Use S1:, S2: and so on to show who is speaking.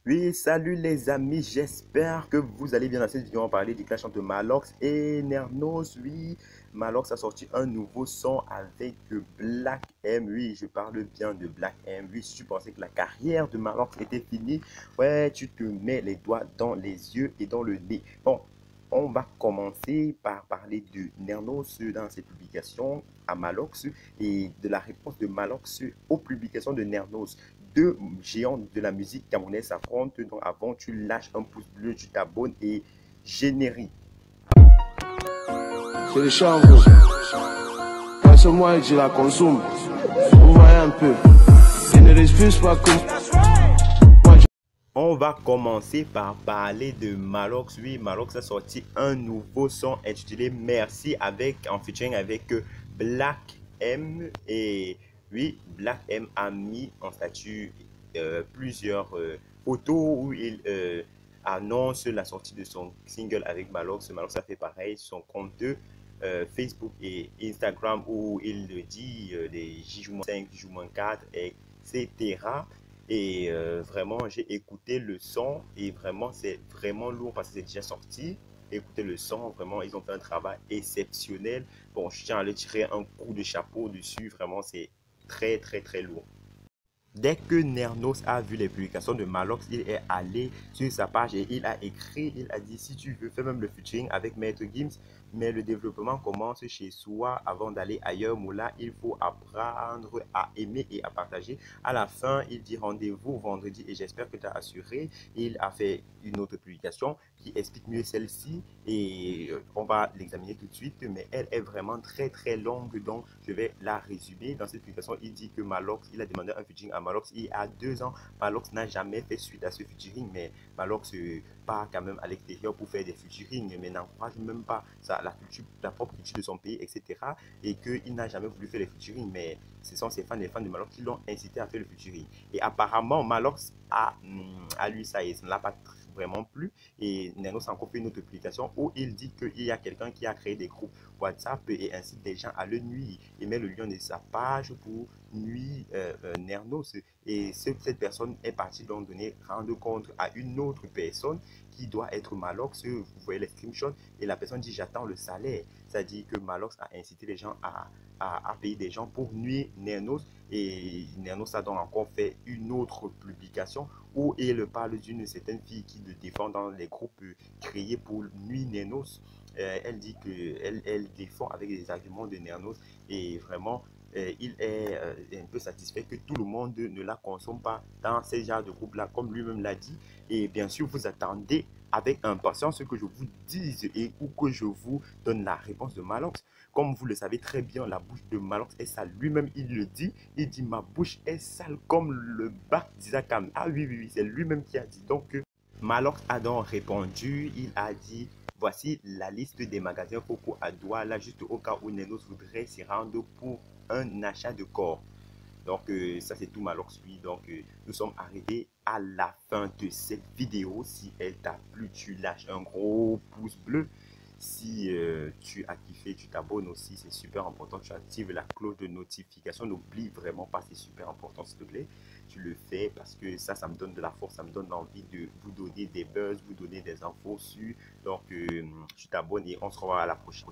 S1: Oui, salut les amis, j'espère que vous allez bien. Dans cette vidéo, on va parler du clash entre Malox et Nernos. Oui, Malox a sorti un nouveau son avec Black M. Oui, je parle bien de Black M. Oui, si tu pensais que la carrière de Malox était finie, ouais, tu te mets les doigts dans les yeux et dans le nez. Bon, on va commencer par parler de Nernos dans ses publications à Malox et de la réponse de Malox aux publications de Nernos. Deux géants de la musique camerounaise s'affrontent. Donc avant, tu lâches un pouce bleu, tu t'abonnes et générique.
S2: C'est le chanvre. Passe-moi et je la consomme. Vous voyez un peu. Je ne respire pas comme...
S1: On va commencer par parler de Malox. Oui, Malox a sorti un nouveau son intitulé Merci en featuring avec Black M. Et oui, Black M a mis en statut plusieurs photos où il annonce la sortie de son single avec Malox. Malox a fait pareil sur son compte de Facebook et Instagram où il le dit des J-5, J-4, etc. Et vraiment, j'ai écouté le son et vraiment, c'est vraiment lourd parce que c'est déjà sorti. Écoutez le son, vraiment, ils ont fait un travail exceptionnel. Bon, je tiens à le tirer un coup de chapeau dessus. Vraiment, c'est très, très, très lourd. Dès que Nernos a vu les publications de Malox, il est allé sur sa page et il a écrit, il a dit si tu veux faire même le featuring avec Maître Gims, mais le développement commence chez soi avant d'aller ailleurs. Moula, il faut apprendre à aimer et à partager. À la fin, il dit rendez-vous vendredi et j'espère que tu as assuré. Il a fait une autre publication qui explique mieux celle-ci et on va l'examiner tout de suite, mais elle est vraiment très très longue, donc je vais la résumer. Dans cette publication, il dit que Malox, il a demandé un featuring à Malox il y a 2 ans. Malox n'a jamais fait suite à ce featuring, mais Malox part quand même à l'extérieur pour faire des featuring, mais n'encourage même pas ça, la propre culture de son pays, etc. Et qu'il n'a jamais voulu faire les featuring, mais ce sont ses fans, les fans de Malox qui l'ont incité à faire le featuring. Et apparemment, Malox a lui ça et ça ne l'a pas vraiment plu. Et Nernos a encore fait une autre publication où il dit qu'il y a quelqu'un qui a créé des groupes WhatsApp et incite des gens à le nuire. Il met le lien de sa page pour nuire Nernos. Et cette personne est partie donc rendre compte à une autre personne qui doit être Malox. Vous voyez les screenshots et la personne dit j'attends le salaire. Ça dit que Malox a incité les gens à payer des gens pour nuire Nernos. Et Nernos a donc encore fait une autre publication où il parle d'une certaine fille qui le défend dans les groupes créés pour nuire Nernos. Elle dit qu'elle défend avec des arguments de Nernos et vraiment il est un peu satisfait que tout le monde ne la consomme pas dans ces genres de groupes-là, comme lui-même l'a dit. Et bien sûr, vous attendez avec impatience que je vous dise et ou que je vous donne la réponse de Malox. Comme vous le savez très bien, la bouche de Malox est sale. Lui-même, il le dit. Il dit, ma bouche est sale comme le bac d'Isakam. Ah oui, oui, oui, c'est lui-même qui a dit. Donc, Malox a donc répondu. Il a dit, voici la liste des magasins Coco à Douala, juste au cas où Nenos voudrait s'y rendre pour un achat de corps. Donc, ça, c'est tout Malox, lui. Donc, nous sommes arrivés à la fin de cette vidéo. Si elle t'a plu, tu lâches un gros pouce bleu. Si tu as kiffé, tu t'abonnes aussi, c'est super important. Tu actives la cloche de notification. N'oublie vraiment pas, c'est super important, s'il te plaît. Tu le fais parce que ça me donne de la force, ça me donne envie de vous donner des buzz, vous donner des infos sur. Donc, tu t'abonnes et on se revoit à la prochaine.